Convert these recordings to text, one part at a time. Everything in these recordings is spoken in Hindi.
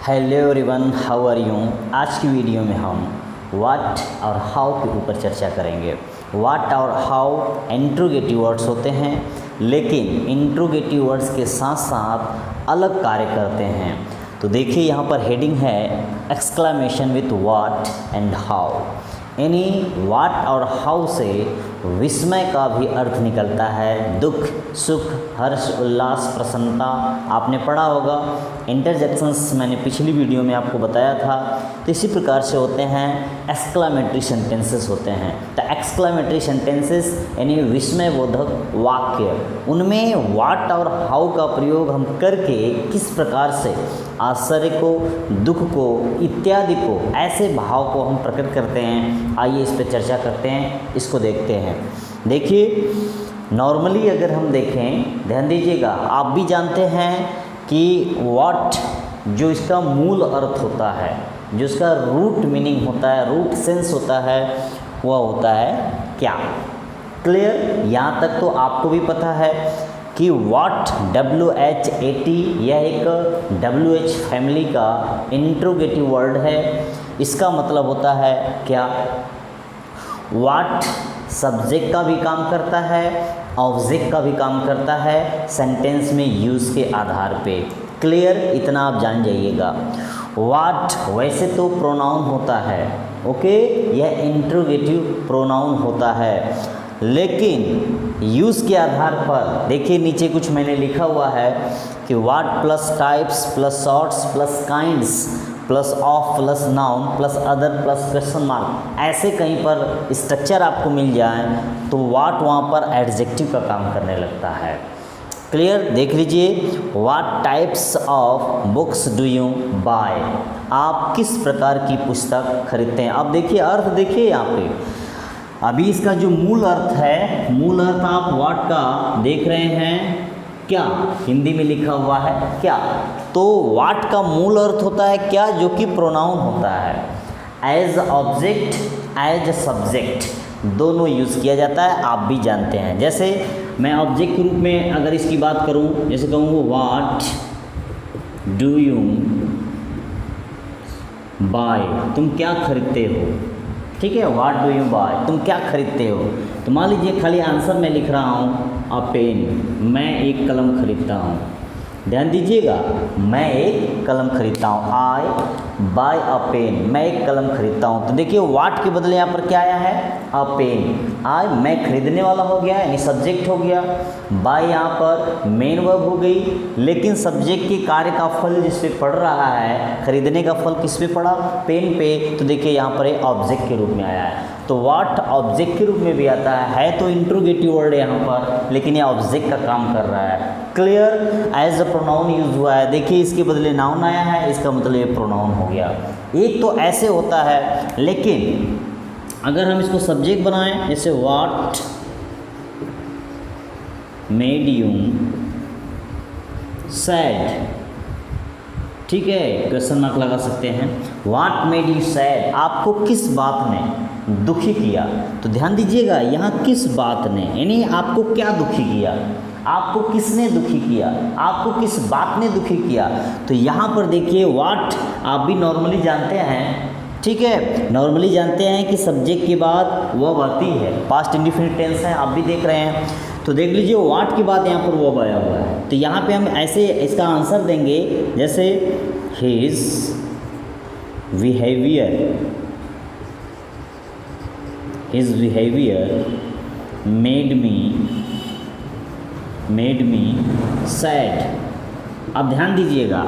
Hello everyone, how are you. आज की वीडियो में हम व्हाट और हाउ के ऊपर चर्चा करेंगे। व्हाट और हाउ इंट्रोगेटिव वर्ड्स होते हैं, लेकिन इंट्रोगेटिव वर्ड्स के साथ साथ अलग कार्य करते हैं। तो देखिए यहाँ पर हेडिंग है exclamation with what and how. यानी व्हाट और हाउ से विस्मय का भी अर्थ निकलता है। दुख, सुख, हर्ष, उल्लास, प्रसन्नता आपने पढ़ा होगा। इंटरजेक्शंस मैंने पिछली वीडियो में आपको बताया था। तो इसी प्रकार से होते हैं एक्सक्लेमेटरी सेंटेंसेस होते हैं। तो एक्सक्लेमेटरी सेंटेंसेस यानी विस्मयबोधक वाक्य, उनमें व्हाट और हाउ का प्रयोग हम करके किस प्रकार से आश्चर्य को, दुख को, इत्यादि को, ऐसे भाव को हम प्रकट करते हैं। आइए इस पर चर्चा करते हैं, इसको देखते हैं। देखिए नॉर्मली अगर हम देखें, ध्यान दीजिएगा, आप भी जानते हैं कि व्हाट जो इसका मूल अर्थ होता है, जो इसका रूट मीनिंग होता है, रूट सेंस होता है, वह होता है क्या। क्लियर? यहाँ तक तो आपको भी पता है कि व्हाट WHAT यह एक WH फैमिली का इंट्रोगेटिव वर्ड है। इसका मतलब होता है क्या। व्हाट सब्जेक्ट का भी काम करता है, ऑब्जेक्ट का भी काम करता है, सेंटेंस में यूज़ के आधार पे। क्लियर? इतना आप जान जाइएगा। व्हाट वैसे तो प्रोनाउन होता है, ओके, यह इंट्रोगेटिव प्रोनाउन होता है, लेकिन यूज़ के आधार पर देखिए नीचे कुछ मैंने लिखा हुआ है कि what plus types plus sorts plus kinds plus of plus noun plus other plus question mark, ऐसे कहीं पर स्ट्रक्चर आपको मिल जाए तो व्हाट वहाँ पर एडजेक्टिव का काम करने लगता है। क्लियर? देख लीजिए, what types of books do you buy. आप किस प्रकार की पुस्तक खरीदते हैं। अब देखिए अर्थ, देखिए यहाँ पे अभी इसका जो मूल अर्थ है, मूल अर्थ आप व्हाट का देख रहे हैं क्या, हिंदी में लिखा हुआ है क्या। तो व्हाट का मूल अर्थ होता है क्या, जो कि प्रोनाउन होता है। एज ऑब्जेक्ट, एज सब्जेक्ट दोनों यूज़ किया जाता है, आप भी जानते हैं। जैसे मैं ऑब्जेक्ट के रूप में अगर इसकी बात करूं, जैसे कहूँ व्हाट डू यू बाय, तुम क्या खरीदते हो। ठीक है, व्हाट डू यू बाय, तुम क्या खरीदते हो। तो मान लीजिए खाली आंसर मैं लिख रहा हूँ अ पेन, मैं एक कलम खरीदता हूँ। ध्यान दीजिएगा, मैं एक कलम खरीदता हूँ। आई बाय अ पेन, मैं एक कलम खरीदता हूँ। तो देखिए व्हाट के बदले यहाँ पर क्या आया है, अ पेन। आई मैं खरीदने वाला हो गया, यानी सब्जेक्ट हो गया। बाय यहाँ पर मेन वर्ब हो गई, लेकिन सब्जेक्ट के कार्य का फल जिस पे पड़ रहा है, खरीदने का फल किस पे पड़ा, पेन पे। तो देखिए यहाँ पर ऑब्जेक्ट के रूप में आया है। तो व्हाट ऑब्जेक्ट के रूप में भी आता है तो इंट्रोगेटिव वर्ड है यहाँ पर, लेकिन ये ऑब्जेक्ट का काम कर रहा है। Clear? As a pronoun use हुआ है। देखिए इसके बदले नाउन आया है, इसका मतलब ये प्रोनाउन हो गया। एक तो ऐसे होता है, लेकिन अगर हम इसको सब्जेक्ट बनाएं, जैसे व्हाट मेड यू सैड, ठीक है, क्वेश्चन मार्क लगा सकते हैं। व्हाट मेड यू सैड, आपको किस बात ने दुखी किया। तो ध्यान दीजिएगा यहाँ किस बात ने, यानी आपको क्या दुखी किया, आपको किसने दुखी किया, आपको किस बात ने दुखी किया। तो यहाँ पर देखिए व्हाट आप भी नॉर्मली जानते हैं, ठीक है, नॉर्मली जानते हैं कि सब्जेक्ट के बाद वर्ब आती है, पास्ट इंडिफिनिट टेंस है, आप भी देख रहे हैं। तो देख लीजिए व्हाट के बाद यहाँ पर वर्ब आया हुआ है। तो यहाँ पे हम ऐसे इसका आंसर देंगे, जैसे his behaviour, his behavior made me sad। अब ध्यान दीजिएगा,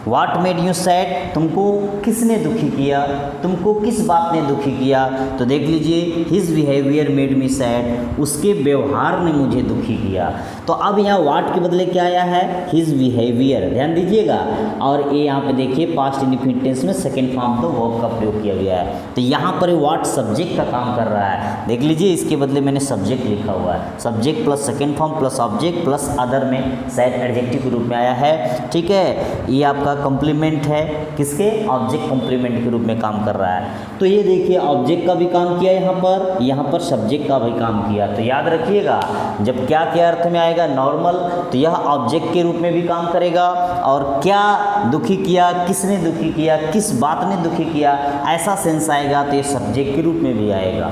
व्हाट मेड यू सैड, तुमको किसने दुखी किया, तुमको किस बात ने दुखी किया। तो देख लीजिए his behaviour made me sad, उसके व्यवहार ने मुझे दुखी किया। तो अब यहाँ व्हाट के बदले क्या आया है, हिज बिहेवियर। ध्यान दीजिएगा, और ये यहाँ पे देखिए पास्ट इंडिफिनिट टेंस में सेकेंड फॉर्म तो वर्ब का प्रयोग किया गया है। तो यहाँ पर व्हाट सब्जेक्ट का काम कर रहा है। देख लीजिए इसके बदले मैंने सब्जेक्ट लिखा हुआ है, subject plus second form plus object plus other में सैड एडजेक्टिव के रूप में आया है। ठीक है, ये आपका कॉम्प्लीमेंट है, किसके, ऑब्जेक्ट कॉम्प्लीमेंट के रूप में काम कर रहा है। तो ये देखिए ऑब्जेक्ट का भी काम किया यहाँ पर सब्जेक्ट का भी काम किया। तो याद रखिएगा जब क्या क्या अर्थ में आएगा, आएगा नॉर्मल, तो यह ऑब्जेक्ट के रूप में भी काम करेगा। और क्या दुखी किया, किसने दुखी किया, किस बात ने दुखी किया, ऐसा सेंस आएगा तो ये सब्जेक्ट के रूप में भी आएगा।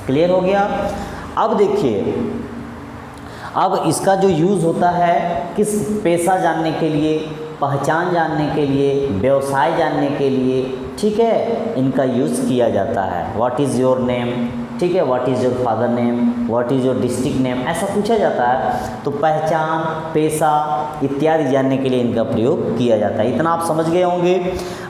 क्लियर हो गया। अब देखिए, अब इसका जो यूज़ होता है किस पेशा जानने के लिए, पहचान जानने के लिए, व्यवसाय जानने के लिए, ठीक है, इनका यूज़ किया जाता है। व्हाट इज़ योर नेम, ठीक है, what is your father name, what is your district name, ऐसा पूछा जाता है। तो पहचान, पेशा इत्यादि जानने के लिए इनका प्रयोग किया जाता है। इतना आप समझ गए होंगे।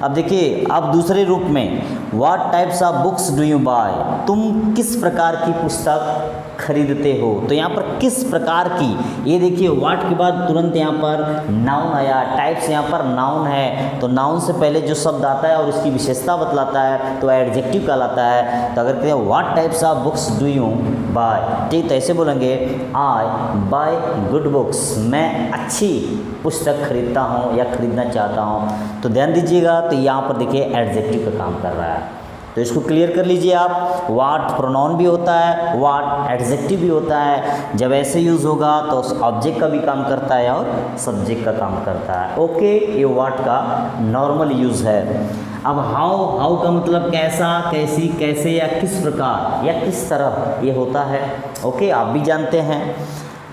अब देखिए, अब दूसरे रूप में, what types of books do you buy, तुम किस प्रकार की पुस्तक खरीदते हो। तो यहाँ पर किस प्रकार की, ये देखिए व्हाट के बाद तुरंत यहाँ पर नाउन आया, टाइप्स यहाँ पर नाउन है, तो नाउन से पहले जो शब्द आता है और उसकी विशेषता बतलाता है तो एडजेक्टिव कहलाता है। तो अगर कहते हैं what types of books do you buy, ठीक, तो ऐसे बोलेंगे, आई बाय गुड बुक्स, मैं अच्छी पुस्तक खरीदता हूँ या खरीदना चाहता हूँ। तो ध्यान दीजिएगा, तो यहाँ पर देखिए एडजेक्टिव का काम कर रहा है। तो इसको क्लियर कर लीजिए आप। व्हाट प्रोनाउन भी होता है, व्हाट एडजेक्टिव भी होता है। जब ऐसे यूज़ होगा तो ऑब्जेक्ट का भी काम करता है और सब्जेक्ट का काम करता है। ओके, ये व्हाट का नॉर्मल यूज़ है। अब हाउ का मतलब कैसा, कैसी, कैसे या किस प्रकार या किस तरह ये होता है। ओके, आप भी जानते हैं।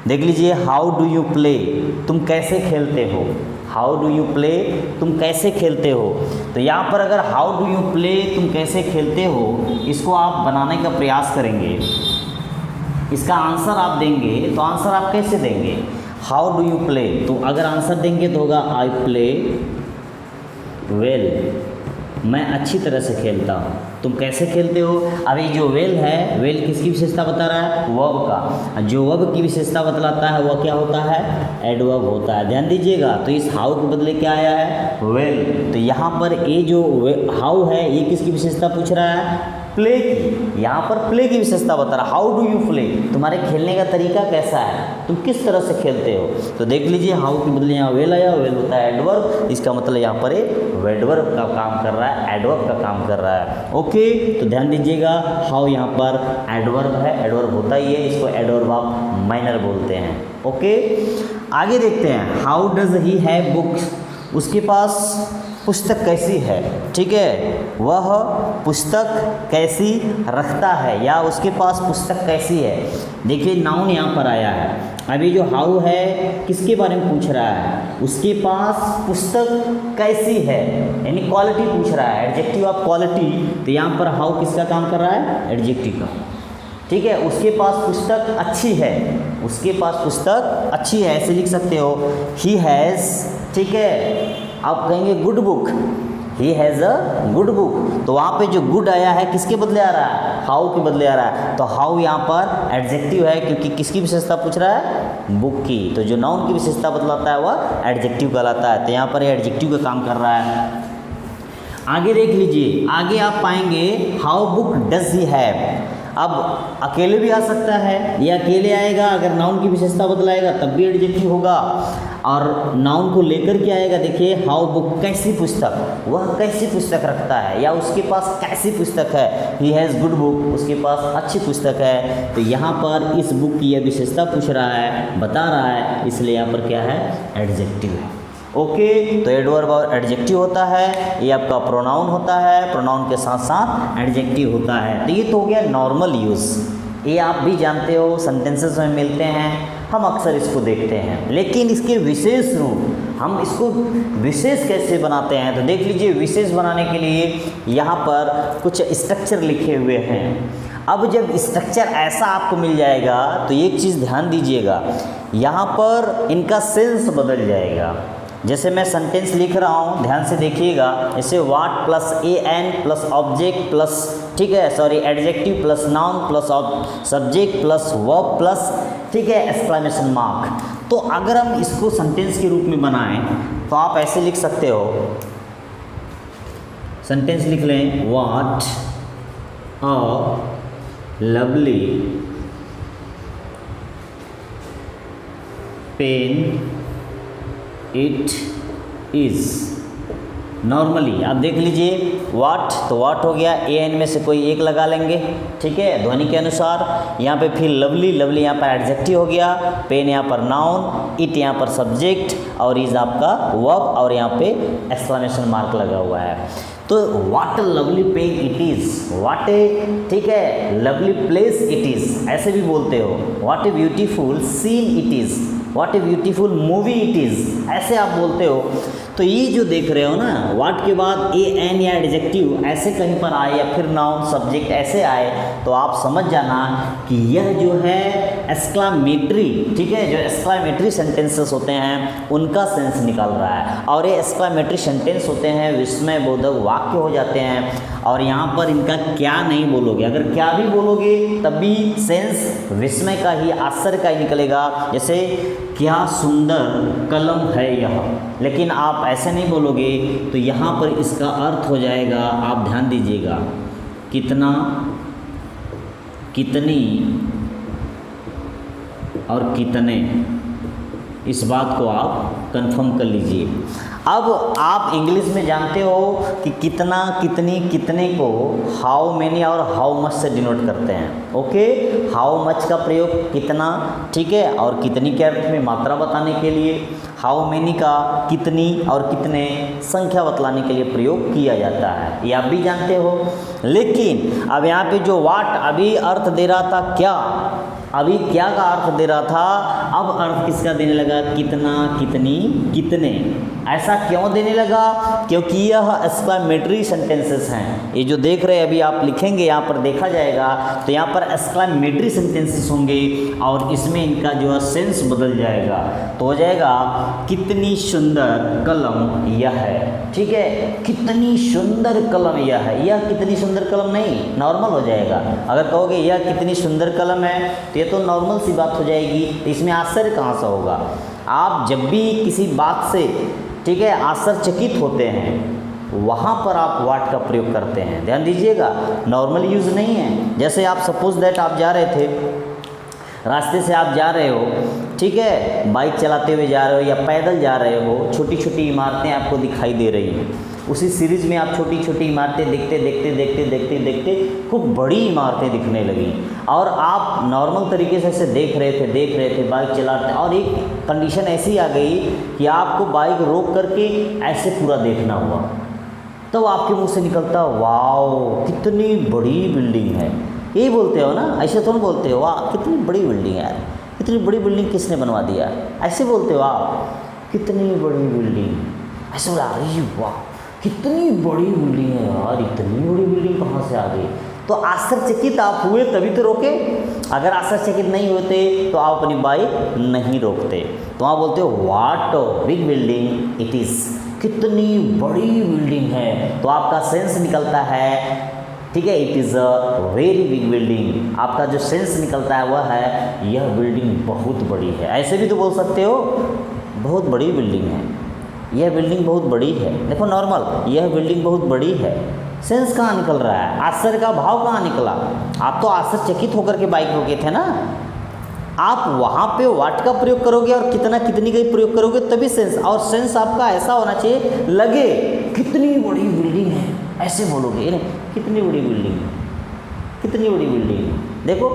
देख लीजिए, हाउ डू यू प्ले, तुम कैसे खेलते हो। हाउ डू यू प्ले, तुम कैसे खेलते हो। तो यहाँ पर अगर हाउ डू यू प्ले, तुम कैसे खेलते हो, इसको आप बनाने का प्रयास करेंगे, इसका आंसर आप देंगे, तो आंसर आप कैसे देंगे। हाउ डू यू प्ले, तो अगर आंसर देंगे तो होगा आई प्ले वेल, मैं अच्छी तरह से खेलता हूँ। तुम कैसे खेलते हो। अब ये जो वेल है, वेल किसकी विशेषता बता रहा है, वर्ब का। जो वर्ब की विशेषता बतलाता है वह क्या होता है, एडवर्ब होता है। ध्यान दीजिएगा, तो इस हाउ के बदले क्या आया है, वेल। तो यहाँ पर ये जो हाउ है ये किसकी विशेषता पूछ रहा है, प्ले की। यहाँ पर प्ले की विशेषता बता रहा है। हाउ डू यू प्ले, तुम्हारे खेलने का तरीका कैसा है, तुम किस तरह से खेलते हो। तो देख लीजिए, हाउ के बदले यहाँ वेल आया, वेल होता है एडवर्ब, इसका मतलब यहाँ पर एडवर्ब का काम कर रहा है, एडवर्ब का काम कर रहा है। ओके, तो ध्यान दीजिएगा, हाउ यहाँ पर एडवर्ब है, एडवर्ब होता ही है, इसको एडवर्ब ऑफ माइनर बोलते हैं। ओके, आगे देखते हैं, how does he have books, उसके पास पुस्तक कैसी है, ठीक है, वह पुस्तक कैसी रखता है या उसके पास पुस्तक कैसी है। देखिए, नाउन यहाँ पर आया है। अभी जो हाउ है किसके बारे में पूछ रहा है, उसके पास पुस्तक कैसी है, यानी क्वालिटी पूछ रहा है, एडजेक्टिव ऑफ क्वालिटी। तो यहाँ पर हाउ किसका काम कर रहा है, एडजेक्टिव का, ठीक है। उसके पास पुस्तक अच्छी है, उसके पास पुस्तक अच्छी है, ऐसे लिख सकते हो, ही हैज़, ठीक है। आप कहेंगे good book, he has a good book, तो वहाँ पे जो गुड आया है किसके बदले आ रहा है, हाउ के बदले आ रहा है। तो हाउ यहाँ पर एडजेक्टिव है, क्योंकि किसकी विशेषता पूछ रहा है, बुक की। तो जो नाउन की विशेषता बतलाता है वह एडजेक्टिव कहलाता है। तो यहाँ पर एडजेक्टिव का काम कर रहा है। आगे देख लीजिए, आगे आप पाएंगे how book does he have. अब अकेले भी आ सकता है, ये अकेले आएगा, अगर नाउन की विशेषता बदलाएगा तब भी एडजेक्टिव होगा, और नाउन को लेकर के आएगा। देखिए, हाउ बुक कैसी पुस्तक, वह कैसी पुस्तक रखता है या उसके पास कैसी पुस्तक है। ही हैज़ गुड बुक, उसके पास अच्छी पुस्तक है। तो यहाँ पर इस बुक की यह विशेषता पूछ रहा है, बता रहा है, इसलिए यहाँ पर क्या है, एडजेक्टिव है। ओके, तो एडवर्ब और एडजेक्टिव होता है, ये आपका प्रोनाउन होता है, प्रोनाउन के साथ साथ एडजेक्टिव होता है। तो ये तो हो गया नॉर्मल यूज़, ये आप भी जानते हो, सेंटेंसेस में मिलते हैं, हम अक्सर इसको देखते हैं। लेकिन इसके विशेष रूप, हम इसको विशेष कैसे बनाते हैं, तो देख लीजिए, विशेष बनाने के लिए यहाँ पर कुछ स्ट्रक्चर लिखे हुए हैं। अब जब स्ट्रक्चर ऐसा आपको मिल जाएगा तो एक चीज़ ध्यान दीजिएगा, यहाँ पर इनका सेंस बदल जाएगा। जैसे मैं सेंटेंस लिख रहा हूँ, ध्यान से देखिएगा, जैसे what plus an plus object plus, ठीक है, sorry, adjective plus noun plus subject plus verb plus, ठीक है, एक्सक्लेमेशन मार्क। तो अगर हम इसको सेंटेंस के रूप में बनाएं तो आप ऐसे लिख सकते हो, सेंटेंस लिख लें, what a lovely pen it is, normally आप देख लीजिए वाट, तो वाट हो गया, ए एन में से कोई एक लगा लेंगे, ठीक है, ध्वनि के अनुसार। यहाँ पे फिर लवली, लवली यहाँ पर एडजेक्टिव हो गया, पेन यहाँ पर नाउन, इट यहाँ पर सब्जेक्ट और इज आपका वर्ब और यहाँ पे एक्सक्लेमेशन मार्क लगा हुआ है। तो what lovely pen it is, what a, ठीक है, लवली प्लेस इट इज़, ऐसे भी बोलते हो। What a beautiful scene it is, what a beautiful movie it is, ऐसे आप बोलते हो। तो ये जो देख रहे हो ना, वाट के बाद ए एन या एडजेक्टिव ऐसे कहीं पर आए या फिर नाउन सब्जेक्ट ऐसे आए, तो आप समझ जाना कि यह जो है एक्सक्लामेटरी, ठीक है, जो एक्सक्लामेटरी सेंटेंसेस होते हैं उनका सेंस निकाल रहा है। और ये एक्सक्लामेटरी सेंटेंस होते हैं विस्मय बोधक वाक्य हो जाते हैं। और यहाँ पर इनका क्या नहीं बोलोगे, अगर क्या भी बोलोगे तब भी सेंस विस्मय का ही, आश्चर्य का ही निकलेगा। जैसे क्या सुंदर कलम है यह, लेकिन आप ऐसे नहीं बोलोगे तो यहाँ पर इसका अर्थ हो जाएगा, आप ध्यान दीजिएगा, कितना, कितनी और कितने, इस बात को आप कंफर्म कर लीजिए। अब आप इंग्लिश में जानते हो कि कितना, कितनी, कितने को हाउ मैनी और हाउ मच से डिनोट करते हैं। ओके, हाउ मच का प्रयोग कितना, ठीक है, और कितनी के अर्थ में मात्रा बताने के लिए, हाउ मैनी का कितनी और कितने संख्या बतलाने के लिए प्रयोग किया जाता है, ये आप भी जानते हो। लेकिन अब यहाँ पे जो वाट अभी अर्थ दे रहा था, क्या, अभी क्या का अर्थ दे रहा था, अब अर्थ किसका देने लगा, कितना, कितनी, कितने। ऐसा क्यों देने लगा, क्योंकि यह एक्सक्लामेटरी सेंटेंसेस हैं। ये जो देख रहे हैं अभी आप लिखेंगे, यहाँ पर देखा जाएगा तो यहाँ पर एक्सक्लामेटरी सेंटेंसेस होंगे और इसमें इनका जो है सेंस बदल जाएगा, तो हो जाएगा कितनी सुंदर कलम यह है, ठीक है, कितनी सुंदर कलम यह है। यह कितनी सुंदर कलम नहीं, नॉर्मल हो जाएगा। अगर कहोगे यह कितनी सुंदर कलम है तो ये तो नॉर्मल सी बात हो जाएगी, तो इसमें आश्चर्य कहाँ से होगा। आप जब भी किसी बात से, ठीक है, आश्चर्यचकित होते हैं, वहाँ पर आप वाट का प्रयोग करते हैं, ध्यान दीजिएगा, नॉर्मल यूज़ नहीं है। जैसे आप सपोज दैट आप जा रहे थे, रास्ते से आप जा रहे हो, ठीक है, बाइक चलाते हुए जा रहे हो या पैदल जा रहे हो, छोटी छोटी इमारतें आपको दिखाई दे रही हैं। उसी सीरीज़ में आप छोटी छोटी इमारतें देखते देखते देखते देखते देखते खूब बड़ी इमारतें दिखने लगी और आप नॉर्मल तरीके से ऐसे देख रहे थे बाइक चलाते, और एक कंडीशन ऐसी आ गई कि आपको बाइक रोक करके ऐसे पूरा देखना हुआ। तो आपके मुंह से निकलता वाओ कितनी बड़ी बिल्डिंग है, यही बोलते हो ना, ऐसे तो नहीं बोलते हो वाह कितनी बड़ी बिल्डिंग है, इतनी बड़ी बिल्डिंग किसने बनवा दिया, ऐसे बोलते हो आप, कितनी बड़ी बिल्डिंग, ऐसे बोला अरे वाह कितनी बड़ी बिल्डिंग है यार, इतनी बड़ी बिल्डिंग कहाँ से आ गई। तो आश्चर्यचकित आप हुए तभी तो रोके, अगर आश्चर्यचकित नहीं होते तो आप अपनी बाइक नहीं रोकते। तो आप बोलते हो what big building it is, कितनी बड़ी बिल्डिंग है, तो आपका सेंस निकलता है, ठीक है, it is a very big building. आपका जो सेंस निकलता है वह है यह बिल्डिंग बहुत बड़ी है। ऐसे भी तो बोल सकते हो बहुत बड़ी बिल्डिंग है, यह बिल्डिंग बहुत बड़ी है, देखो नॉर्मल, यह बिल्डिंग बहुत बड़ी है। सेंस कहाँ निकल रहा है, आश्चर्य का भाव कहाँ निकला। आप तो आश्चर्यचकित होकर के बाइक रोके थे ना, आप वहाँ पे वाट का प्रयोग करोगे और कितना कितनी का प्रयोग करोगे तभी सेंस, और सेंस आपका ऐसा होना चाहिए लगे कितनी बड़ी बिल्डिंग है, ऐसे बोलोगे कितनी बड़ी बिल्डिंग, कितनी बड़ी बिल्डिंग। देखो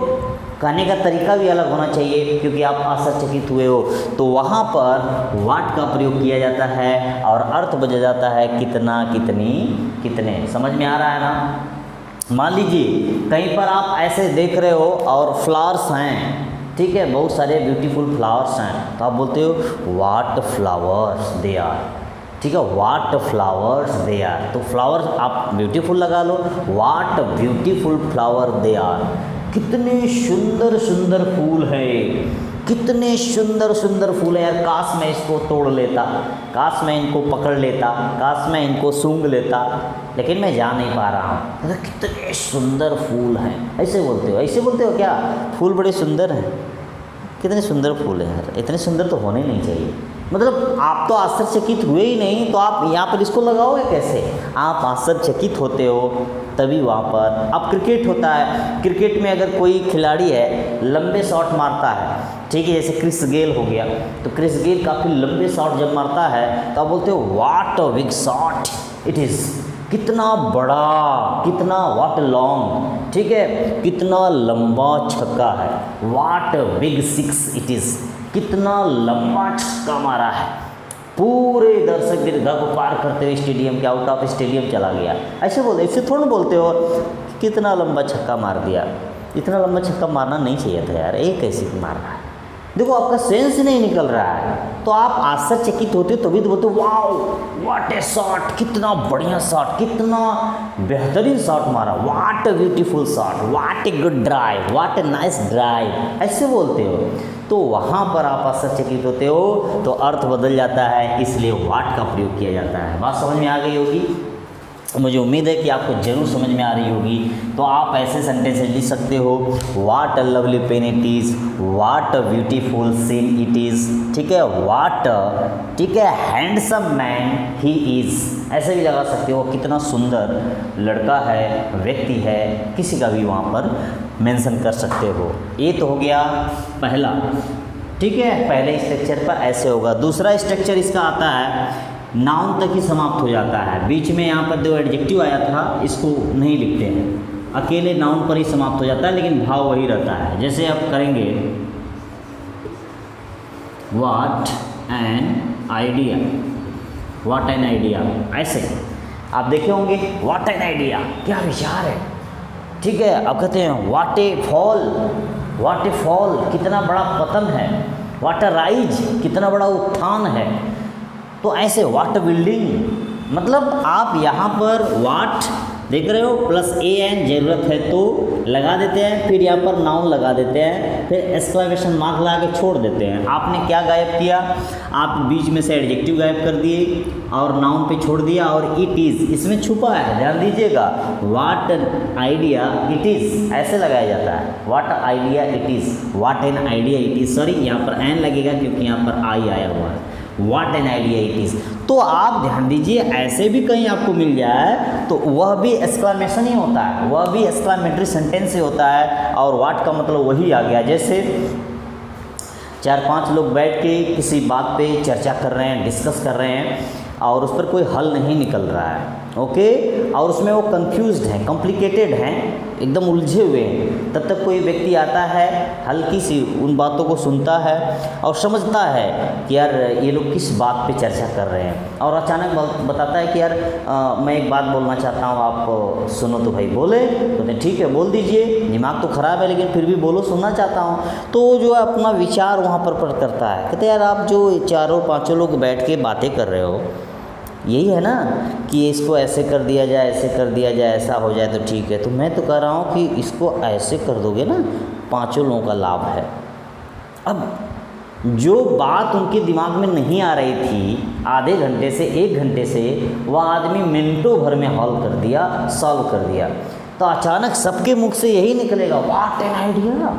कहने का तरीका भी अलग होना चाहिए, क्योंकि आप आश्चर्यचकित हुए हो, तो वहाँ पर वाट का प्रयोग किया जाता है और अर्थ बदल जाता है कितना, कितनी, कितने। समझ में आ रहा है ना। मान लीजिए कहीं पर आप ऐसे देख रहे हो और फ्लावर्स हैं, ठीक है, बहुत सारे ब्यूटीफुल फ्लावर्स हैं, तो आप बोलते हो वाट फ्लावर्स दे आर, ठीक है, वाट फ्लावर्स दे आर। तो फ्लावर्स आप ब्यूटीफुल लगा लो, वाट ब्यूटीफुल फ्लावर दे आर, कितने सुंदर सुंदर फूल है, कितने सुंदर सुंदर फूल है यार, काश मैं इसको तोड़ लेता, काश मैं इनको पकड़ लेता, काश मैं इनको सूंघ लेता, लेकिन मैं जा नहीं पा रहा हूँ। कितने सुंदर फूल हैं, ऐसे बोलते हो, ऐसे बोलते हो क्या, फूल बड़े सुंदर हैं, कितने सुंदर फूल हैं यार, इतने सुंदर तो होने नहीं चाहिए। मतलब आप तो आश्चर्यचकित हुए ही नहीं, तो आप यहाँ पर इसको लगाओगे कैसे। आप आश्चर्यचकित होते हो तभी वहाँ पर। अब क्रिकेट होता है, क्रिकेट में अगर कोई खिलाड़ी है लंबे शॉट मारता है, ठीक है, जैसे क्रिस गेल हो गया, तो क्रिस गेल काफ़ी लंबे शॉट जब मारता है तो आप बोलते हो what a big shot, it is, कितना बड़ा, कितना, व्हाट लॉन्ग, ठीक है, कितना लंबा छक्का है, what big six it is, कितना लंबा छक्का मारा है, पूरे दर्शक दीर्घा को पार करते हुए स्टेडियम के आउट ऑफ स्टेडियम चला गया। ऐसे बोलते, इससे थोड़ा बोलते हो कितना लंबा छक्का मार दिया, इतना लंबा छक्का मारना नहीं चाहिए था यार, एक कैसे मार रहा है, देखो आपका सेंस नहीं निकल रहा है, तो आप आश्चर्यचकित होते तभी तो बोलते वाओ व्हाट ए शॉट, कितना बढ़िया शॉट, कितना बेहतरीन शॉट मारा, what a beautiful shot, what a good drive, what a nice drive, ऐसे बोलते हो। तो वहाँ पर आप आश्चर्यचकित होते हो तो अर्थ बदल जाता है, इसलिए व्हाट का प्रयोग किया जाता है। बात समझ में आ गई होगी, मुझे उम्मीद है कि आपको ज़रूर समझ में आ रही होगी। तो आप ऐसे सेंटेंसेस लिख सकते हो, what a lovely pen it is, what a beautiful scene it is, ठीक है, व्हाट, ठीक है, हैंडसम मैन ही इज़, ऐसे भी लगा सकते हो, कितना सुंदर लड़का है, व्यक्ति है, किसी का भी वहाँ पर मेंशन कर सकते हो। ये तो हो गया पहला, ठीक है, पहले स्ट्रक्चर पर ऐसे होगा। दूसरा स्ट्रक्चर इसका आता है, नाउन तक ही समाप्त हो जाता है, बीच में यहाँ पर जो एडजेक्टिव आया था इसको नहीं लिखते हैं, अकेले नाउन पर ही समाप्त हो जाता है, लेकिन भाव वही रहता है। जैसे आप करेंगे what an idea, what an idea, ऐसे आप देखे होंगे, व्हाट एन आइडिया, क्या विचार है, ठीक है। अब कहते हैं what A fall, what A fall, कितना बड़ा पतन है, व्हाट अ राइज, कितना बड़ा उत्थान है। तो ऐसे व्हाट बिल्डिंग, मतलब आप यहाँ पर व्हाट देख रहे हो प्लस ए एन ज़रूरत है तो लगा देते हैं, फिर यहाँ पर नाउन लगा देते हैं, फिर एक्सक्लेमेशन मार्क लगा के छोड़ देते हैं। आपने क्या गायब किया, आप बीच में से एडजेक्टिव गायब कर दिए और नाउन पे छोड़ दिया, और इट इज़ इसमें छुपा है, ध्यान दीजिएगा, व्हाट आइडिया इट इज़ ऐसे लगाया जाता है, what idea it is, what an idea it is, sorry यहाँ पर एन लगेगा क्योंकि यहाँ पर आई आया हुआ है, what an idea it is. तो आप ध्यान दीजिए, ऐसे भी कहीं आपको मिल जाए तो वह भी एक्सक्लेमेशन ही होता है, वह भी एक्सक्लेमेटरी सेंटेंस ही होता है, और व्हाट का मतलब वही आ गया। जैसे 4-5 लोग बैठ के किसी बात पे चर्चा कर रहे हैं, डिस्कस कर रहे हैं, और उस पर कोई हल नहीं निकल रहा है, ओके, और उसमें वो कंफ्यूज्ड हैं, कॉम्प्लिकेटेड हैं, एकदम उलझे हुए हैं, तब तक कोई व्यक्ति आता है, हल्की सी उन बातों को सुनता है और समझता है कि यार ये लोग किस बात पे चर्चा कर रहे हैं, और अचानक बताता है कि यार मैं एक बात बोलना चाहता हूँ, आप सुनो। तो भाई बोले, तो ठीक है बोल दीजिए, दिमाग तो ख़राब है लेकिन फिर भी बोलो, सुनना चाहता हूँ। तो जो है अपना विचार वहाँ पर करता है, कहते यार आप जो 4-5 लोग बैठ के बातें कर रहे हो, यही है ना कि इसको ऐसे कर दिया जाए, ऐसे कर दिया जाए, ऐसा हो जाए तो ठीक है, तो मैं तो कह रहा हूँ कि इसको ऐसे कर दोगे ना, 5 लोगों का लाभ है। अब जो बात उनके दिमाग में नहीं आ रही थी आधे घंटे से 1 घंटे से, वह आदमी मिनटों भर में हल कर दिया, सॉल्व कर दिया। तो अचानक सबके मुख से यही निकलेगा, what an idea,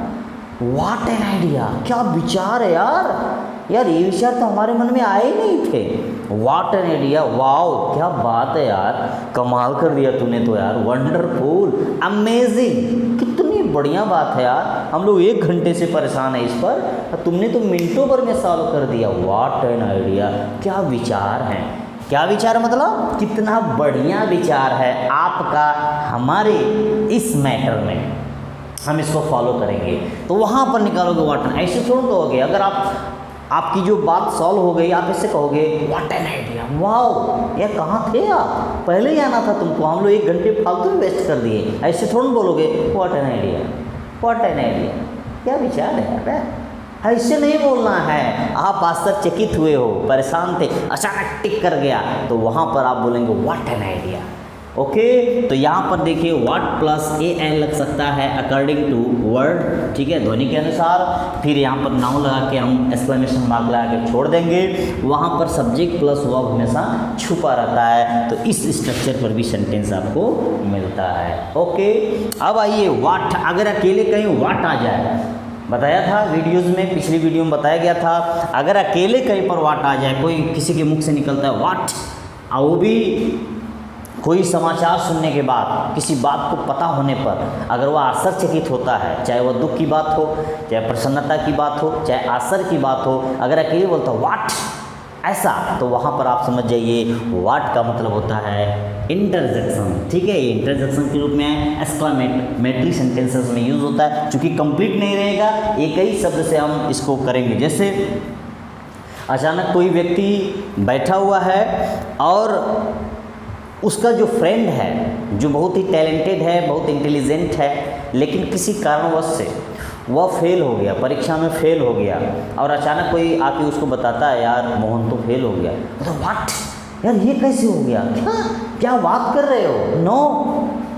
what an idea, क्या विचार है यार, यार ये विचार तो हमारे मन में आए ही नहीं थे, व्हाट एन आइडिया, वाओ क्या बात है यार, कमाल कर दिया तूने तो यार, वंडरफुल, अमेजिंग, कितनी बढ़िया बात है यार, हम लोग 1 घंटे से परेशान है इस पर, तुमने तो मिनटों भर में सॉल्व कर दिया, व्हाट एन आइडिया, क्या विचार है, क्या विचार मतलब कितना बढ़िया विचार है आपका हमारे इस मैटर में, हम इसको फॉलो करेंगे। तो वहाँ पर निकालोगे व्हाट एन, ऐसे थोड़ा कहोगे, अगर आपकी जो बात सॉल्व हो गई, आप इससे कहोगे व्हाट एन आइडिया, वाओ यार कहाँ थे आप, पहले ही आना था तुमको, हम लोग 1 घंटे फालतू में वेस्ट कर दिए, ऐसे थोड़ा बोलोगे what an idea, what an idea, क्या विचार है यार, ऐसे नहीं बोलना है। आप आश्चर्यचकित हुए हो, परेशान थे, अचानक टिक कर गया, तो वहाँ पर आप बोलेंगे व्हाट एन आइडिया, ओके। तो यहाँ पर देखिए व्हाट प्लस ए एन लग सकता है अकॉर्डिंग टू वर्ड, ठीक है, ध्वनि के अनुसार, फिर यहाँ पर नाउन लगा के हम एक्सक्लेमेशन मार्क लगा के छोड़ देंगे, वहाँ पर सब्जेक्ट प्लस वर्ब हमेशा छुपा रहता है, तो इस स्ट्रक्चर पर भी सेंटेंस आपको मिलता है, ओके। अब आइए व्हाट, अगर अकेले कहीं व्हाट आ जाए, बताया था वीडियोज़ में, पिछली वीडियो में बताया गया था, अगर अकेले कहीं पर व्हाट आ जाए, कोई किसी के मुख से निकलता है व्हाट, और वो भी कोई समाचार सुनने के बाद, किसी बात को पता होने पर अगर वह आश्चर्यचकित होता है, चाहे वह दुख की बात हो, चाहे प्रसन्नता की बात हो, चाहे आश्चर्य की बात हो, अगर अकेले बोलता व्हाट, ऐसा, तो वहाँ पर आप समझ जाइए व्हाट का मतलब होता है इंटरजेक्शन। ठीक है, ये इंटरजेक्शन के रूप में है, एक्सक्लेमेटरी सेंटेंसेस में यूज़ होता है। चूँकि कंप्लीट नहीं रहेगा, एक ही शब्द से हम इसको करेंगे। जैसे अचानक कोई व्यक्ति बैठा हुआ है और उसका जो फ्रेंड है, जो बहुत ही टैलेंटेड है, बहुत इंटेलिजेंट है, लेकिन किसी कारणवश से वह फेल हो गया, परीक्षा में फेल हो गया, और अचानक कोई आके उसको बताता है यार मोहन तो फेल हो गया। तो व्हाट यार, ये कैसे हो गया, क्या बात कर रहे हो? No,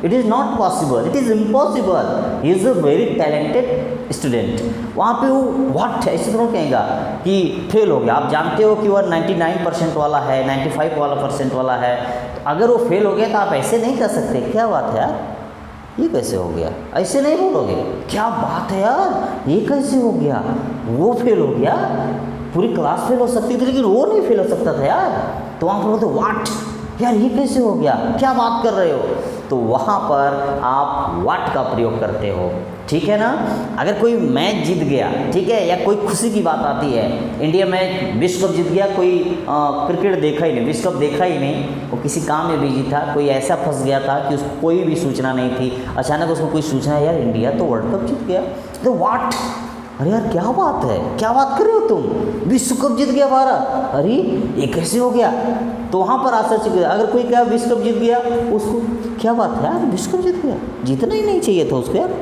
it is not possible, it is impossible, he is a very talented student. वहाँ पे वो व्हाट ऐसे थोड़ा कहेगा कि फेल हो गया। आप जानते हो कि वह 99% वाला है, 95% वाला है, तो अगर वो फेल हो गया तो आप ऐसे नहीं कर सकते, क्या बात है यार, ये कैसे हो गया, ऐसे नहीं बोलोगे, क्या बात है यार, ये कैसे हो गया, वो फेल हो गया, पूरी क्लास फेल हो सकती थी लेकिन वो नहीं फेल हो सकता था यार। तो वहाँ पर बोलते व्हाट यार, ये कैसे हो गया, क्या बात कर रहे हो? तो वहाँ पर आप व्हाट का प्रयोग करते हो। ठीक है ना। अगर कोई मैच जीत गया, ठीक है, या कोई खुशी की बात आती है, इंडिया मैच विश्व कप जीत गया, कोई क्रिकेट देखा ही नहीं, विश्व कप देखा ही नहीं, वो किसी काम में बिजी था, कोई ऐसा फंस गया था कि उसको कोई भी सूचना नहीं थी, अचानक उसको कोई सूचना है यार इंडिया तो वर्ल्ड कप जीत गया, तो व्हाट, अरे यार क्या बात है, क्या बात कर रहे हो तुम, विश्व कप जीत गया भारत, अरे ये कैसे हो गया? तो वहाँ पर आश्चर्य, अगर कोई क्या विश्व कप जीत गया, उसको क्या बात है यार, विश्व कप जीत गया, जीतना ही नहीं चाहिए था उसको यार,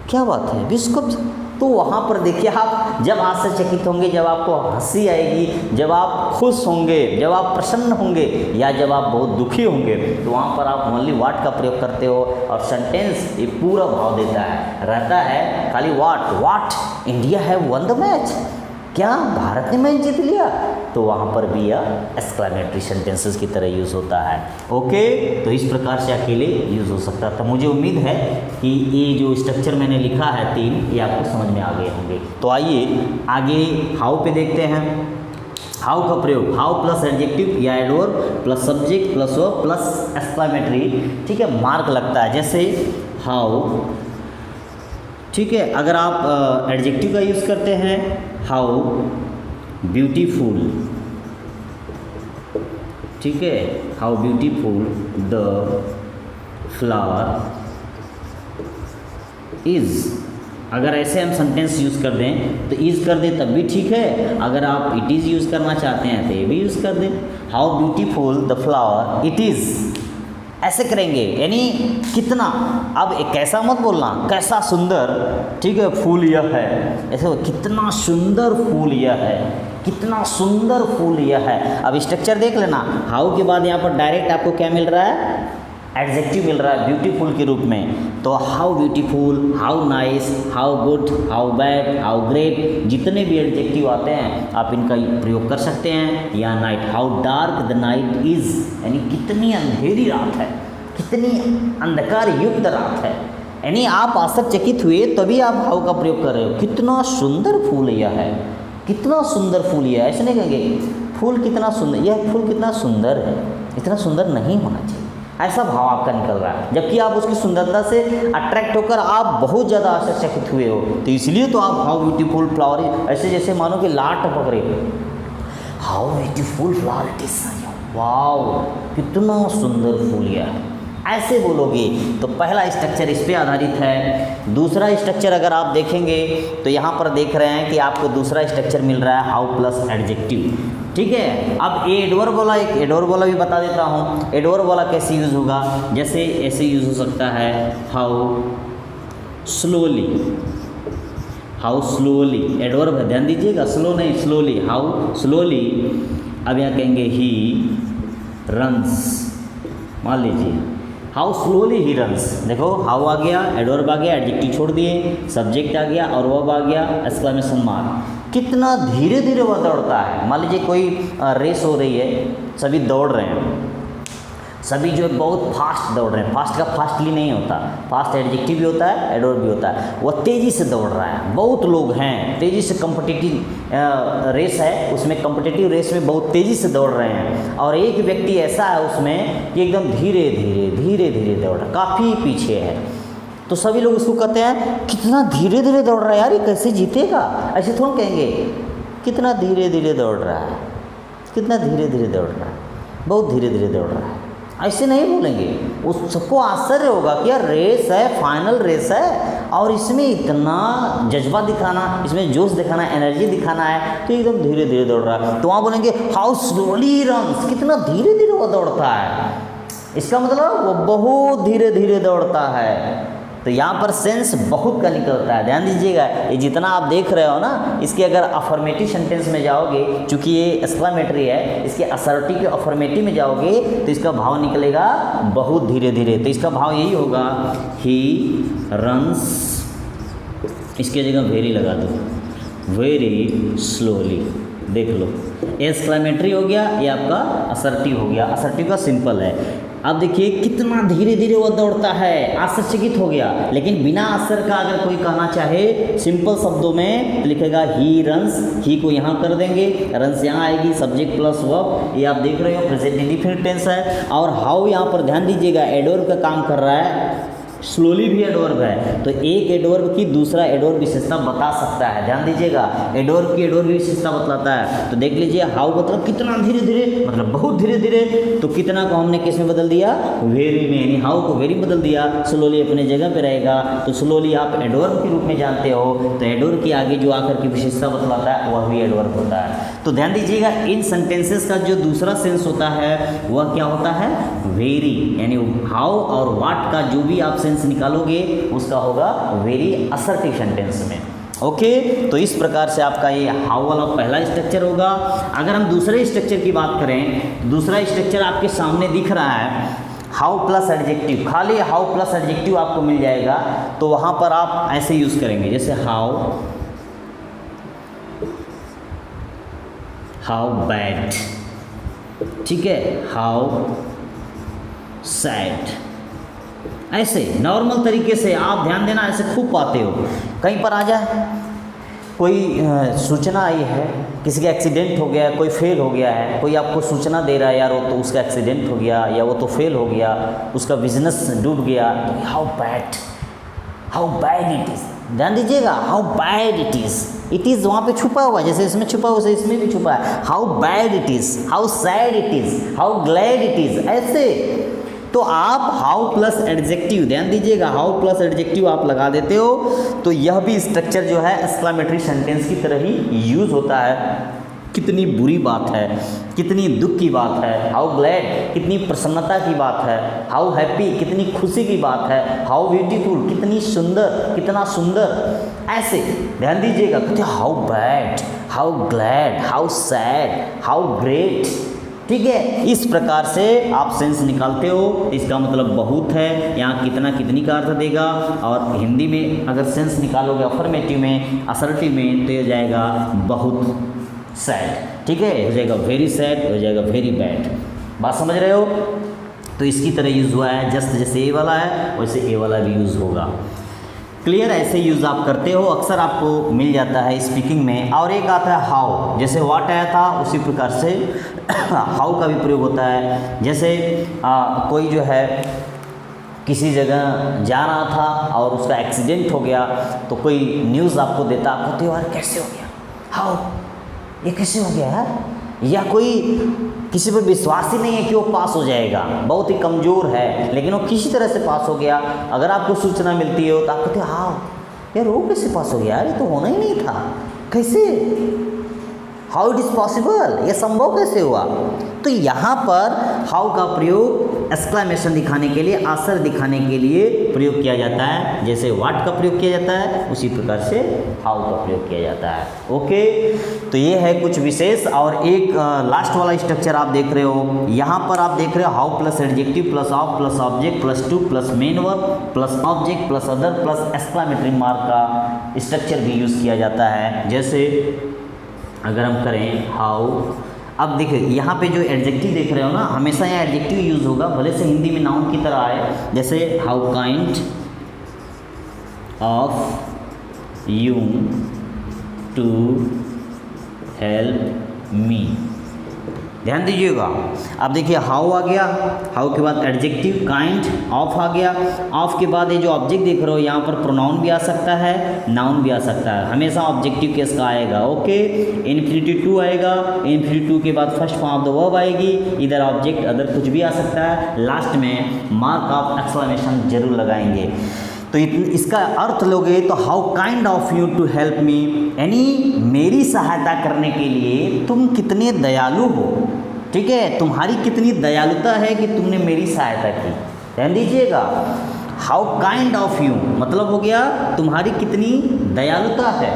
क्या बात है विश्व कप। तो वहाँ पर देखिए आप जब आश्चर्यचकित होंगे, जब आपको हंसी आएगी, जब आप खुश होंगे, जब आप प्रसन्न होंगे, या जब आप बहुत दुखी होंगे, तो वहाँ पर आप ओनली व्हाट का प्रयोग करते हो और सेंटेंस ये पूरा भाव देता है, रहता है खाली what India have one the match, क्या भारत ने मैच जीत लिया, तो वहाँ पर भी यह एक्सक्लेमेटरी सेंटेंसेस की तरह यूज़ होता है। ओके, तो इस प्रकार से अकेले यूज़ हो सकता था। मुझे उम्मीद है कि ये जो स्ट्रक्चर मैंने लिखा है 3, ये आपको समझ में आ गए होंगे। तो आइए आगे हाउ पे देखते हैं। हाउ का प्रयोग, हाउ प्लस एडजेक्टिव या adverb plus subject plus verb plus exclamatory, ठीक है, मार्क लगता है। जैसे हाउ, ठीक है, अगर आप एडजेक्टिव का यूज़ करते हैं, हाउ ब्यूटीफुल, ठीक है, how beautiful the flower is, अगर ऐसे हम सेंटेंस यूज़ कर दें तो इज़ कर दें तब भी ठीक है, अगर आप इट इज़ यूज़ करना चाहते हैं तो ये भी यूज़ कर दें, how beautiful the flower it is, ऐसे करेंगे, यानी कितना, अब एक कैसा मत बोलना, कैसा सुंदर, ठीक है, फूल यह है, ऐसे कितना सुंदर फूल यह है, कितना सुंदर फूल यह है। अब स्ट्रक्चर देख लेना, हाउ के बाद यहाँ पर डायरेक्ट आपको क्या मिल रहा है, एडजेक्टिव मिल रहा है ब्यूटीफुल के रूप में। तो how beautiful, how nice, how good, how bad, how great, जितने भी एडजेक्टिव आते हैं आप इनका प्रयोग कर सकते हैं। या night, how dark the night is, यानी कितनी अंधेरी रात है, कितनी अंधकार युक्त रात है, यानी आप आश्चर्यचकित हुए तभी आप हाउ का प्रयोग कर रहे हो, कितना सुंदर फूल यह है, कितना सुंदर फूल यह है, ऐसे नहीं कहेंगे फूल कितना सुंदर, यह फूल कितना सुंदर है, इतना सुंदर नहीं होना चाहिए, ऐसा भाव आपका निकल रहा है, जबकि आप उसकी सुंदरता से अट्रैक्ट होकर आप बहुत ज़्यादा आश्चर्यचकित हुए हो, तो इसलिए तो आप हाउ ब्यूटीफुल फ्लावर, ऐसे जैसे मानो कि लाट टपक रही हो, how beautiful flower it is, wow कितना सुंदर फूल यह है, ऐसे बोलोगे। तो पहला स्ट्रक्चर इस पे आधारित है। दूसरा स्ट्रक्चर अगर आप देखेंगे तो यहाँ पर देख रहे हैं कि आपको दूसरा स्ट्रक्चर मिल रहा है हाउ प्लस एडजेक्टिव, ठीक है। अब एडवर्ब वाला, एक एडवर्ब वाला भी बता देता हूँ, एडवर्ब वाला कैसे यूज़ होगा, जैसे ऐसे यूज़ हो सकता है how slowly, how slowly, adverb है ध्यान दीजिएगा, स्लो नहीं स्लोली, हाउ स्लोली। अब यहाँ कहेंगे ही रन्स, मान लीजिए हाउ स्लोली ही रन्स, देखो हाउ आ गया, एडवर्ब आ गया, एडजेक्टिव छोड़ दिए, सब्जेक्ट आ गया और वर्ब आ गया, एक्सक्लेमेशन मार्क, कितना धीरे धीरे वह दौड़ता है। मान लीजिए कोई रेस हो रही है, सभी दौड़ रहे हैं, सभी जो बहुत फास्ट दौड़ रहे हैं, फास्ट का फास्टली नहीं होता, फास्ट एडजेक्टिव भी होता है, एडवर्ब भी होता है, वह तेज़ी से दौड़ रहा है, बहुत लोग हैं तेज़ी से, कम्पिटिटिव रेस है, उसमें कम्पिटिटिव रेस में बहुत तेज़ी से दौड़ रहे हैं, और एक व्यक्ति ऐसा है उसमें कि एकदम धीरे धीरे धीरे धीरे दौड़ रहा है, काफ़ी पीछे है, तो सभी लोग उसको कहते हैं कितना धीरे धीरे दौड़ रहा है यार, ये कैसे जीतेगा, ऐसे थोड़ा कहेंगे कितना धीरे धीरे दौड़ रहा है, कितना धीरे धीरे दौड़ रहा है, बहुत धीरे धीरे दौड़ रहा है। ऐसे नहीं बोलेंगे, उस सबको आश्चर्य होगा कि यार रेस है, फाइनल रेस है और इसमें इतना जज्बा दिखाना, इसमें जोश दिखाना, एनर्जी दिखाना है, तो एकदम धीरे धीरे दौड़ रहा है। तो वहाँ बोलेंगे हाउ स्लोली रन्स, कितना धीरे धीरे वो दौड़ता है, इसका मतलब वो बहुत धीरे धीरे दौड़ता है। तो यहाँ पर सेंस बहुत का निकलता है। ध्यान दीजिएगा, ये जितना आप देख रहे हो ना, इसके अगर अफर्मेटिव सेंटेंस में जाओगे, चूँकि ये एक्सक्लेमेटरी है, इसके असर्टिव के अफर्मेटिव में जाओगे तो इसका भाव निकलेगा बहुत धीरे धीरे। तो इसका भाव यही होगा ही रन्स, इसके जगह वेरी लगा दो, वेरी स्लोली। देख लो, एक्सक्लेमेटरी हो गया, ये आपका असर्टिव हो गया। असर्टिव का सिंपल है। अब देखिए कितना धीरे धीरे वो दौड़ता है, आश्चर्यचकित हो गया। लेकिन बिना आश्चर्य का अगर कोई कहना चाहे सिंपल शब्दों में तो लिखेगा ही रन्स, ही को यहाँ कर देंगे, रन्स यहाँ आएगी, सब्जेक्ट प्लस वर्ब, ये आप देख रहे हो प्रेजेंट इंडेफिनिट टेंस है। और हाउ यहाँ पर ध्यान दीजिएगा एडवर्ब का काम कर रहा है, स्लोली भी एडवर्ब है। तो एक एडवर्ब की दूसरा एडवर्ब विशेषता बता सकता है। ध्यान दीजिएगा, एडवर्ब की एडवर्ब विशेषता बतलाता है। तो देख लीजिए हाउ मतलब कितना धीरे धीरे, मतलब बहुत धीरे धीरे। तो कितना को हमने किस में बदल दिया, वेरी में, यानी हाउ को वेरी बदल दिया। स्लोली अपने जगह पे रहेगा। तो स्लोली आप एडवर्ब के रूप में जानते हो, तो एडवर्ब के आगे जो आकर की विशेषता बतलाता है वह भी एडवर्ब होता है। तो ध्यान दीजिएगा, इन सेंटेंसेस का जो दूसरा सेंस होता है वह क्या होता है, वेरी, यानी हाउ और व्हाट का जो भी आप निकालोगे उसका होगा वेरी असर्टिव सेंटेंस में। ओके, तो इस प्रकार से आपका ये हाउ वाला पहला स्ट्रक्चर होगा। अगर हम दूसरे स्ट्रक्चर की बात करें, दूसरा स्ट्रक्चर आपके सामने दिख रहा है, हाउ प्लस एडजेक्टिव, खाली हाउ प्लस एडजेक्टिव आपको मिल जाएगा। तो वहां पर आप ऐसे यूज करेंगे, जैसे हाउ बैड, ठीक है, हाउ सैड, ऐसे नॉर्मल तरीके से आप ध्यान देना, ऐसे खूब पाते हो। कहीं पर आ जाए, कोई सूचना आई है, किसी का एक्सीडेंट हो गया है, कोई फेल हो गया है, कोई आपको सूचना दे रहा है यार वो तो उसका एक्सीडेंट हो गया या वो तो फेल हो गया, उसका बिजनेस डूब गया, तो हाउ बैड इट इज़। ध्यान दीजिएगा, हाउ बैड इट इज़ वहाँ पे छुपा हुआ, जैसे इसमें छुपा हुआ है इसमें भी छुपा है। How bad it is, how sad it is, how glad it is, ऐसे। तो आप हाउ प्लस एडजेक्टिव, ध्यान दीजिएगा, हाउ प्लस एडजेक्टिव आप लगा देते हो तो यह भी स्ट्रक्चर जो है एक्सक्लेमेटरी सेंटेंस की तरह ही यूज होता है। कितनी बुरी बात है, कितनी दुख की बात है, हाउ ग्लैड कितनी प्रसन्नता की बात है, हाउ हैप्पी कितनी खुशी की बात है, हाउ ब्यूटीफुल कितनी सुंदर, कितना सुंदर, ऐसे। ध्यान दीजिएगा, how bad, how glad, how sad, how great, ठीक है। इस प्रकार से आप सेंस निकालते हो। इसका मतलब बहुत है, यहाँ कितना कितनी का अर्थ देगा। और हिंदी में अगर सेंस निकालोगे अफर्मेटिव में, असर्टिव में, तो ये जाएगा बहुत सैड, ठीक है, हो जाएगा वेरी सैड, हो जाएगा वेरी बैड। बात समझ रहे हो? तो इसकी तरह यूज़ हुआ है, जस्ट जैसे ए वाला है वैसे ए वाला भी यूज़ होगा। क्लियर, ऐसे यूज़ आप करते हो, अक्सर आपको मिल जाता है स्पीकिंग में। और एक आता है हाउ, जैसे व्हाट आया था उसी प्रकार से हाउ का भी प्रयोग होता है। जैसे कोई जो है किसी जगह जा रहा था और उसका एक्सीडेंट हो गया, तो कोई न्यूज़ आपको देता, आप कहते हो यार कैसे हो गया, हाउ, ये कैसे हो गया यार, या कोई किसी पर विश्वास ही नहीं है कि वो पास हो जाएगा, बहुत ही कमज़ोर है, लेकिन वो किसी तरह से पास हो गया। अगर आपको सूचना मिलती हो तो आप कहते हो हाउ, यार वो कैसे पास हो गया, यार ये तो होना ही नहीं था, कैसे, हाउ इट इज़ पॉसिबल, ये संभव कैसे हुआ। तो यहाँ पर हाउ का प्रयोग एक्सक्लेमेशन दिखाने के लिए, आश्चर्य दिखाने के लिए प्रयोग किया जाता है। जैसे व्हाट का प्रयोग किया जाता है उसी प्रकार से हाउ का प्रयोग किया जाता है। ओके, तो ये है कुछ विशेष। और एक लास्ट वाला स्ट्रक्चर आप देख रहे हो, यहाँ पर आप देख रहे हो how plus adjective plus of plus object plus two plus main verb plus object plus other plus exclamatory mark का स्ट्रक्चर भी यूज़ किया जाता है। जैसे अगर हम करें हाउ, अब देखिए यहाँ पे जो एडजेक्टिव देख रहे हो ना, हमेशा यहाँ एडजेक्टिव यूज़ होगा, भले से हिंदी में नाउन की तरह आए। जैसे how kind of you to help me, ध्यान दीजिएगा। अब देखिए हाउ आ गया, हाउ के बाद एडजेक्टिव काइंड, ऑफ आ गया, ऑफ के बाद ये जो ऑब्जेक्ट देख रहे हो यहाँ पर प्रोनाउन भी आ सकता है, नाउन भी आ सकता है, हमेशा ऑब्जेक्टिव केस का आएगा। ओके, इन्फिनिटिव टू आएगा, इन्फिनिटिव टू के बाद first form of the verb आएगी, इधर ऑब्जेक्ट अदर कुछ भी आ सकता है, लास्ट में मार्क ऑफ एक्सक्लेमेशन जरूर लगाएंगे। तो इसका अर्थ लोगे तो how kind of you to help me, यानी मेरी सहायता करने के लिए तुम कितने दयालु हो। ठीक है, तुम्हारी कितनी दयालुता है कि तुमने मेरी सहायता की। ध्यान दीजिएगा, हाउ काइंड ऑफ यू मतलब हो गया तुम्हारी कितनी दयालुता है,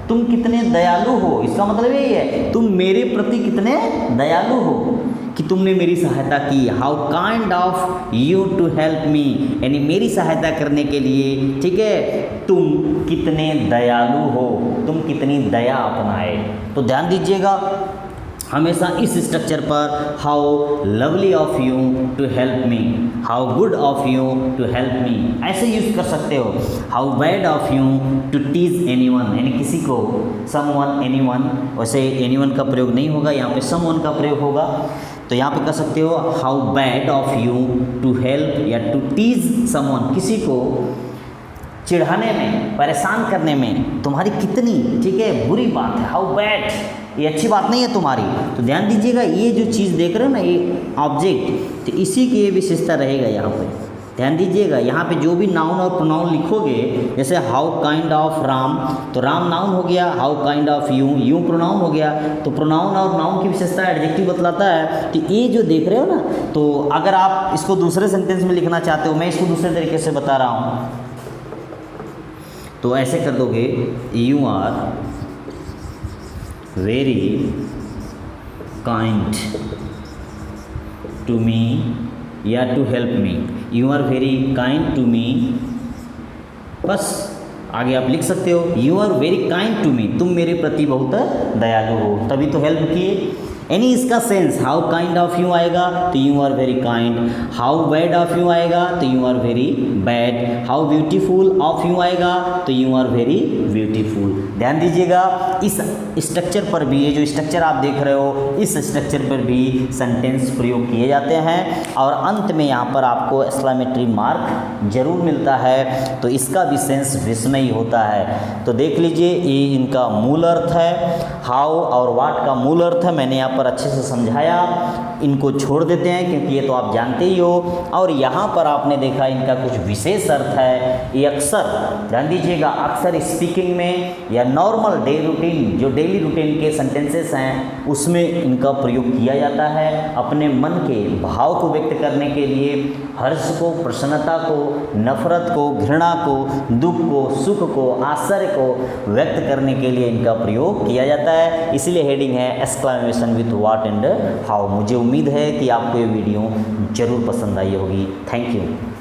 तुम कितने दयालु हो, इसका मतलब यही है तुम मेरे प्रति कितने दयालु हो कि तुमने मेरी सहायता की। How kind of you to help me, यानी मेरी सहायता करने के लिए, ठीक है, तुम कितने दयालु हो, तुम कितनी दया अपनाए। तो ध्यान दीजिएगा हमेशा इस स्ट्रक्चर पर, how lovely of you to help me, how good of you to help me, ऐसे यूज़ कर सकते हो। How bad of you to tease anyone, यानी किसी को, समवन, एनीवन, वैसे एनीवन का प्रयोग नहीं होगा, यहाँ पे समवन का प्रयोग होगा। तो यहाँ पे कर सकते हो how bad of you to help या टू टीज समवन, किसी को चिढ़ाने में, परेशान करने में तुम्हारी कितनी, ठीक है, बुरी बात है। हाउ बैड, ये अच्छी बात नहीं है तुम्हारी। तो ध्यान दीजिएगा ये जो चीज़ देख रहे हो ना, ये ऑब्जेक्ट, तो इसी की ये विशेषता रहेगा यहाँ पे। ध्यान दीजिएगा यहाँ पे जो भी नाउन और प्रोनाउन लिखोगे, जैसे हाउ काइंड ऑफ राम, तो राम नाउन हो गया, how kind of you, you pronoun हो गया। तो प्रोनाउन और नाउन की विशेषता एडजेक्टिव बतलाता है। तो ये जो देख रहे हो ना, तो अगर आप इसको दूसरे सेंटेंस में लिखना चाहते हो, मैं इसको दूसरे तरीके से बता रहा हूँ, तो ऐसे कर दोगे, you are very kind to me या to help me, you are very kind to me, बस आगे आप लिख सकते हो you are very kind to me, तुम मेरे प्रति बहुत दयालु हो, तभी तो हेल्प किए। यानी इसका sense how kind of you आएगा तो you are very kind, how bad of you आएगा तो you are very bad, how beautiful of you आएगा तो यू आर वेरी ब्यूटीफुल। ध्यान दीजिएगा इस स्ट्रक्चर पर भी, ये जो स्ट्रक्चर आप देख रहे हो, इस स्ट्रक्चर पर भी सेंटेंस प्रयोग किए जाते हैं और अंत में यहाँ पर आपको एक्सक्लेमेटरी मार्क जरूर मिलता है। तो इसका भी सेंस विस्मयी होता है। तो देख लीजिए ये इनका मूल अर्थ है, हाउ और वाट का मूल अर्थ है, मैंने यहाँ पर अच्छे से समझाया। इनको छोड़ देते हैं क्योंकि ये तो आप जानते ही हो। और यहाँ पर आपने देखा इनका कुछ विशेष अर्थ है। ये अक्सर ध्यान दीजिएगा, अक्सर स्पीकिंग में या नॉर्मल डे रूटीन, जो डेली रूटीन के सेंटेंसेस हैं उसमें इनका प्रयोग किया जाता है, अपने मन के भाव को व्यक्त करने के लिए, हर्ष को, प्रसन्नता को, नफरत को, घृणा को, दुख को, सुख को, आश्चर्य को व्यक्त करने के लिए इनका प्रयोग किया जाता है। इसलिए हेडिंग है exclamation with what and how. मुझे उम्मीद है कि आपको ये वीडियो जरूर पसंद आई होगी। Thank you.